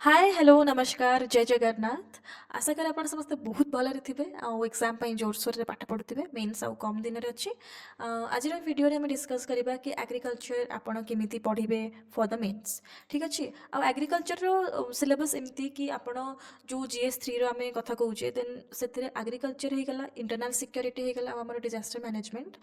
Hi hello नमस्कार जय जगन्नाथ। आशा करें आप समस्ते बहुत भलରେ ଥିବେ ଆଉ ଏକ୍ଜାମ୍ ପାଇଁ ଜୋରସୋରରେ ପାଠ ପଢ଼ୁଥିବେ। ମେନ୍ସ ଆଉ କମ୍ ଦିନରେ ଅଛି। ଆଜିର ଭିଡ଼ିଓରେ ଆମେ ଡିସ୍କସ୍ କରିବା କି ଏଗ୍ରିକଲଚର ଆପଣ କେମିତି ପଢ଼ିବେ ଫର୍ ଦ ମେନ୍ସ। ଠିକ୍ ଅଛି। ଆଉ ଏଗ୍ରିକଲଚରର ସିଲେବସ୍ ଏମିତି କି ଆପଣ ଯେଉଁ GS3ର ଆମେ କଥା କହୁଛେ ଦେନ୍ ସେଥିରେ ଏଗ୍ରିକଲଚର ହେଇଗଲା, ଇଣ୍ଟରନାଲ୍ ସିକ୍ୟୁରିଟି ହେଇଗଲା ଆଉ ଆମର ଡିଜାଷ୍ଟର ମ୍ୟାନେଜମେଣ୍ଟ।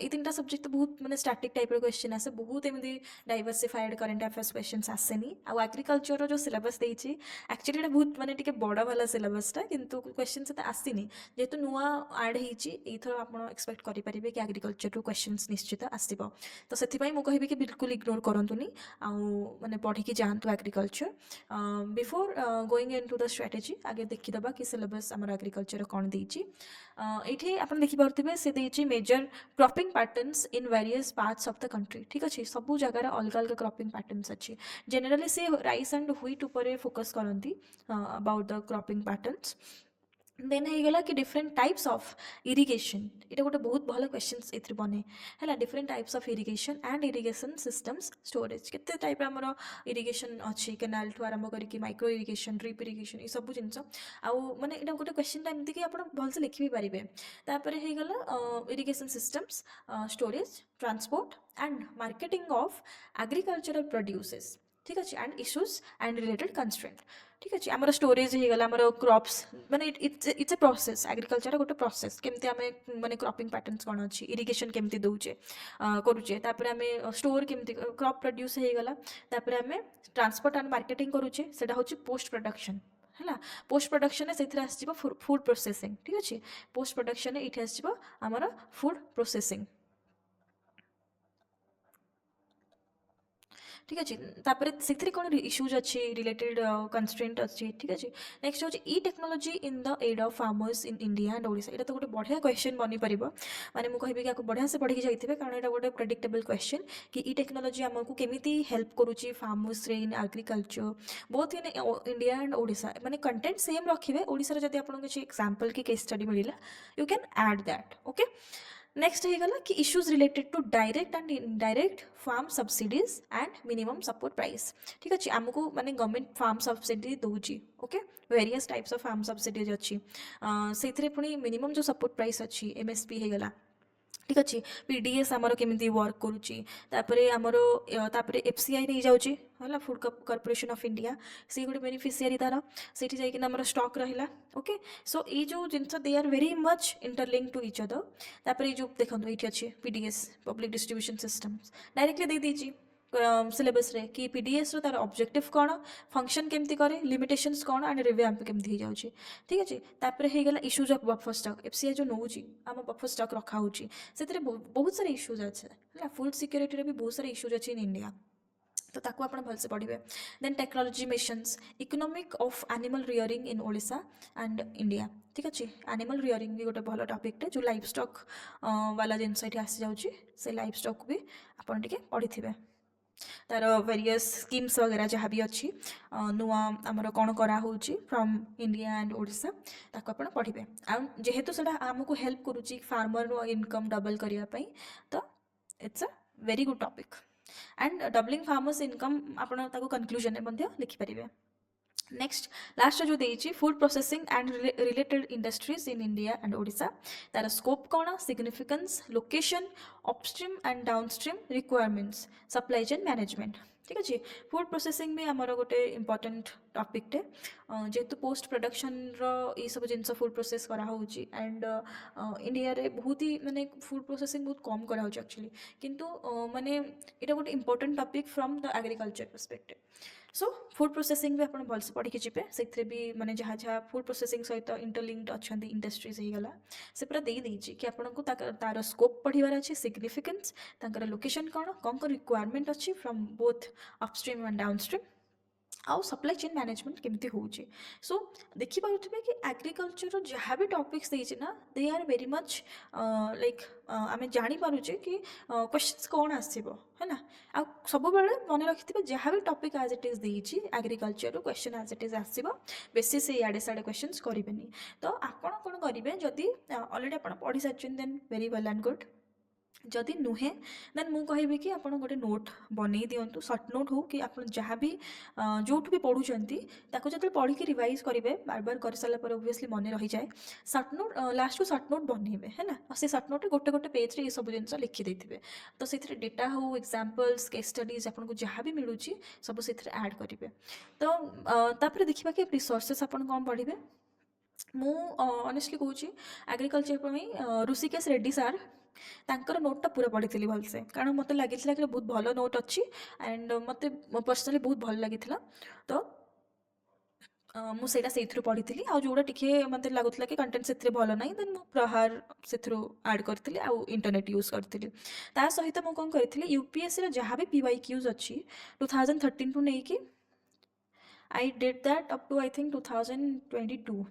ଏଇ ତିନିଟା ସବଜେକ୍ଟ ବହୁତ ମାନେ ଷ୍ଟାଟିକ୍ ଟାଇପ୍ର କ୍ୱେଶ୍ଚିନ୍ ଆସେ, ବହୁତ ଏମିତି डाइवर्सिफाइड करेंट अफेयर्स क्वेश्चंस आसेनी। आउ एग्रीकल्चर जो सिलेबस देती एक्चुअली एटा बहुत माने टिके बड़ वाला सिलेबसटा किंतु क्वेश्चन से आसीनी जेहेतु नुआ आड होईथर आप एक्सपेक्ट करेंगे कि एग्रीकल्चर रू क्वेश्चंस निश्चित आसो। तो से मुझे कहबी कि बिल्कुल इग्नोर करतुनी आउ माने पढ़ी जातु agriculture. Before going in to the strategy आगे देखीदबा कि सिलेबस आम एग्रीकल्चर कौन देती। ये आप देखिपे से देती major cropping patterns in various parts of the country. ठीक अच्छे सब जगार अलग अलग क्रॉपिंग पैटर्न्स अच्छी। जनरली से राइस एंड व्हीट उपर फोकस करती about the cropping patterns. Then होगा कि डिफरेंट टाइप्स ऑफ इरिगेशन ये गोटे बहुत भल क्वेश्चन ए बने है। Different types of irrigation and irrigation systems storage केते टाइप आमर इरिगेशन अच्छी केनाल ठू आरंभ करके माइक्रो इरिगेशन ड्रिप इरिगेशन ये सब जिन आउ माने ये गोटे क्वेश्चन एमती कि आप भलसे लिखि भी पारे। तापर होगा irrigation systems storage transport and marketing of agricultural produces. ठीक अच्छे and issues and related constraint. ठीक अच्छे आमर स्टोरेज होगा आमर क्रॉप्स माने इट्स ए प्रोसेस एग्रीकल्चर गोटे प्रोसेस केमती आम माने क्रॉपिंग पैटर्न्स कौन अच्छी इरिगेशन केमती दौचे करुचे तापर आम स्टोर केमती क्रॉप प्रोड्यूस होगा तापर आम ट्रांसपोर्ट एंड मार्केटिंग करुचे सेटा होची पोस्ट प्रोडक्शन है। पोस्ट प्रोडक्शन से आसो फूड प्रोसेसिंग। ठीक अच्छे पोस्ट प्रोडक्शन ये आसो आमर फूड प्रोसेसिंग। ठीक अच्छे तापर से कौन इश्यूज अच्छी रिलेटेड कंस्ट्रेंट अच्छी। ठीक अच्छे नेक्स्ट हूँ ई technology in the aid of farmers in India and Odisha. ये तो गोटे बढ़िया क्वेश्चन बनी पार माने मुझे कहबी कि बढ़िया से पढ़ी जाइए कारण ये गोटे प्रेडिक्टेबल क्वेश्चन कि ई टेक्नोलॉजी आमको केमी हेल्प करुच्ची farmers in agriculture both in India and Odisha. माने कंटेंट सेम रखिए ओडिशा जब आपको किसी एग्जांपल की केस स्टडी मिला you can add that. Okay next होगा कि issues related to direct and indirect farm subsidies and minimum support price. ठीक अच्छे आमको माने गवर्नमेंट फार्म सब्सिडी दूची। Okay various types of farm subsidies अच्छी से पुणी मिनिमम जो सपोर्ट प्राइस अच्छी MSP होगा। ठीक अच्छे PDS आमर केमी वर्क करुच्ची आमर FCI नहीं जाऊँगी है फूड कॉर्पोरेशन ऑफ इंडिया सी गोटे बेनिफिशियरी तार से जाकर स्टॉक रहा। ओके सो ये जो जिनस they are very much interlink to each other. तापर ये जो देखो ये अच्छे PDS public distribution systems directly दे दीजिए सिलेबस रे कि PDS रो तार ऑब्जेक्टिव कौन फंक्शन केमती करे लिमिटेशंस कौन एंड रिव्यू केमती हो जाऊँगी। ठीक अच्छे तापर होगा issues of buffer stock FCI जो नौ आम बफर स्टॉक रखा से बहुत सारे इश्यूज अच्छे है। फूड सिक्योरिटी भी बहुत सारे इश्यूज अच्छे इन इंडिया तो ताकू आप भलसे पढ़े। Then technology missions economic of animal rearing in Odisha and India. ठीक अच्छे एनिमल रियरिंग भी गोटे भल टॉपिकटे जो लाइफ स्टॉक वाला जिनस ये आसी जाऊँगी से लाइफ स्टॉक भी आपड़ पढ़ी थे तार वेरियस स्कीम्स वगैरह जहाँ भी अच्छी नुआ आमर कौन कराऊँ फ्रॉम इंडिया एंड ओडिशा ताको आप पढ़े जेहेतु से आमको हेल्प करुच्ची फार्मर इनकम डबल करने तो it's a very good topic and doubling farmers income आप कनक्लूजन में लिखिपारे। नेक्स्ट लास्ट जो देती food processing and related industries in India and Odisha तार स्कोप कौन significance location upstream and downstream requirements supply chain management. ठीक अच्छे फूड प्रोसेसिंग भी आमर गोटे इंपोर्टेंट टॉपिकटे जेहेतु पोस्ट प्रोडक्शन रो सब जिन फूड प्रोसेस कराऊँ एंड इंडिया रे बहुत ही माने फूड प्रोसेसिंग बहुत कम कराऊँ एक्चुअली किंतु माने ये गोटे important topic from the agriculture perspective. So food processing भी आप भलसे पढ़ी जी से भी माने जहाँ जहाँ फूड प्रोसेसिंग सहित इंटरलिंक्ड अच्छा इंडस्ट्रीज होगा से पूरा दे देती कि आपको तार स्कोप पढ़ार अच्छे सिग्निफिकेंस तार लोकेशन कौन कौन रिक्वायरमेंट अच्छी from both upstream and downstream आउ सप्लाई चेन मैनेजमेंट केमती होची। सो देखिपे कि एग्रीकल्चर जहाँ भी टॉपिक्स देना ना they are very much like आम जापे कि क्वेश्चंस कौन आसो है ना आ सब मन रखिथे जहाँ भी टॉपिक एज इट इज देती agriculture question as it is आसो बेसी से इे साढ़े क्वेश्चंस करेंगे। तो आपड़ कौन करेंगे जदि अलरेडी आप पढ़ी सारी then very well and good जदि नुहे देन मु कहि कि आप गोटे नोट बनई दिंतु सर्ट नोट हो कि आप जहाँ भी जो भी पढ़ुंट जो पढ़ी रिवाइज करेंगे बार बार कर सारापर ओबियसली मन रही जाए सर्ट नोट लास्ट को सर्ट नोट बनइबे है ना से सर्ट नोट गोटे गोटे पेज रे ये सब जिन लिखिदे तो से डेटा हो एग्जांपल्स केस स्टडीज आपको जहाँ भी मिलूँ सब से ऐड करेंगे तो तापर देखा कि रिसोर्सेस आप कौन पढ़े ମୁଁ ଅନେଷ୍ଟଲି କହୁଛି ଆଗ୍ରିକଲଚର ପାଇଁ ଋଷିକେଶ ରେଡ୍ଡି ସାର୍ ତାଙ୍କର ନୋଟ୍ଟା ପୁରା ପଢ଼ିଥିଲି ଭଲସେ କାରଣ ମୋତେ ଲାଗିଥିଲା କି ବହୁତ ଭଲ ନୋଟ୍ ଅଛି ଆଣ୍ଡ ମୋତେ ପର୍ସନାଲି ବହୁତ ଭଲ ଲାଗିଥିଲା ତ ମୁଁ ସେଇଟା ସେଇଥିରୁ ପଢ଼ିଥିଲି ଆଉ ଯେଉଁଟା ଟିକେ ମୋତେ ଲାଗୁଥିଲା କି କଣ୍ଟେଣ୍ଟ ସେଥିରେ ଭଲ ନାହିଁ ଦେନ୍ ମୁଁ ପ୍ରହାର ସେଥିରୁ ଆଡ଼୍ କରିଥିଲି ଆଉ ଇଣ୍ଟରନେଟ୍ ୟୁଜ୍ କରିଥିଲି ତା ସହିତ ମୁଁ କ'ଣ କରିଥିଲି ୟୁପିଏସ୍ସିର ଯାହା ବି PYQs ଅଛି 2013ଠୁ ନେଇକି I did that up to I think 2022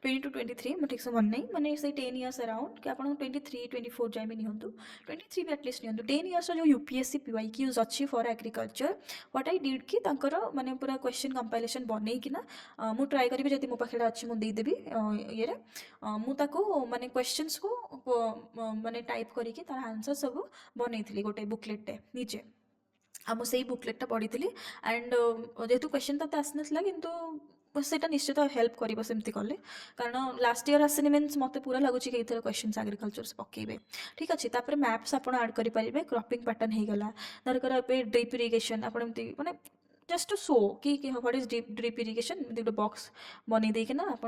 20 to 23 मैं ठीक से मन नहीं मैंने से 10 इयर्स अराउंड कि आप 23-24 जाए भी नहीं हूँ 23 भी एटलिस्ट नहीं हूँ 10 इयर्स जो यूपीएससी PYQs अच्छी for agriculture what I did कि मैंने पूरा क्वेश्चन कंपाइलेशन बनई कि मु ट्राई करी जब मो पाखे अच्छी मुझे देदेवी ये माने क्वेश्चंस को माने टाइप करके तार आंसर सब बनई गोटे बुकलेटे निजे आ मुझे बुकलेटा पढ़ी एंड जेहेतु क्वेश्चन तो आसना किंतु सेटा निश्चित हेल्प कर सेमती कले कारण लास्ट इयर आसनी मीन्स मत पूरा लगुच कि क्वेश्चन एग्रीकल्चर से पकेबे ठीक अच्छे तापर मैप्स आप आड करेंगे क्रॉपिंग पैटर्न होगला धरकर ड्रिप इरिगेशन आप माने जस्ट टू शो कि व्हाट इज ड्रिप इरिगेशन गोटे बॉक्स बन देना आप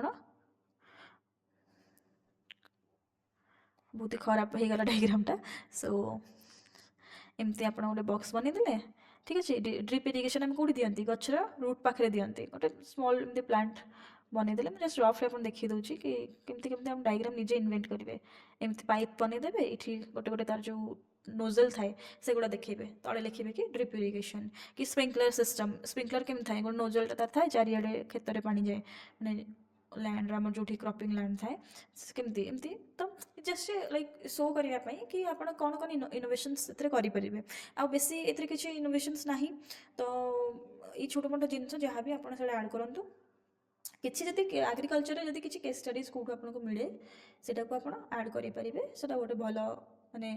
बहुत ही खराब होगला डायग्रामटा सो एमती आप गोटे बॉक्स बनईदे ठीक अच्छे ड्रिप इरिगेशन आम कौटी दिखती गचर रूट पाखे दिखती गोटे स्मॉल एमती प्लांट बनईदे मुझे जस्ट रफली आप देखी दूसरी कि केमती केमती हम डायग्राम निजे इन्वेंट करेंगे एमती पाइप बनईदे ये गोटे गोटे तार जो नोजल थाए से गुड़ा देखिए तले लिखे कि ड्रिप इरिगेशन कि स्प्रिंकलर सिस्टम स्प्रिंकलर केमती थाए गोटे नोजल तार थाए चारिड़े खेत में पानी जाए मैंने लैंड आम जो क्रॉपिंग लैंड थाए केमती एमती तो जस्ट लाइक शो करने कि आप कौन कौन इनोवेशंस करेंगे आ बेसी ए किसी इनोवेशंस ना तो ये छोट मोट जिनस जहाँ भी आप आड करूँ किसी जब एग्रीकल्चर जब किसी केस स्टडीज कौटू आपको मिले सेटा को आप आड करेंगे से गोटे भल माने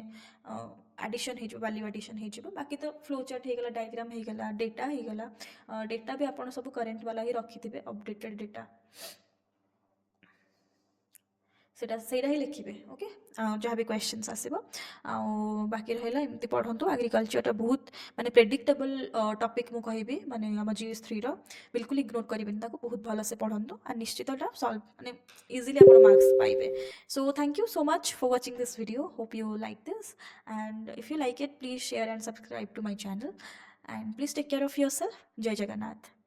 एडिशन हो वैल्यू एडिशन हो बाकी तो फ्लो चार्ट होगला डायग्राम होगला डेटा होगला डेटा भी आप सब करेन्ट वाला ही रखिथे अपडेटेड डेटा सेटा ही लिखे ओके जहाँ भी क्वेश्चंस आसो बाकी रहा एमती पढ़ु एग्रीकल्चर बहुत माने प्रेडिक्टेबल टॉपिक मुझे कहबी माने आम GS3 बिल्कुल इग्नोर करेंगे बहुत भल से पढ़ु और निश्चित सॉल्व माने इजिली आप मार्क्स पाइबे so thank you so much for watching this video hope you like this and if you like it please share and subscribe to my channel and please take care of yourself जय जगन्नाथ।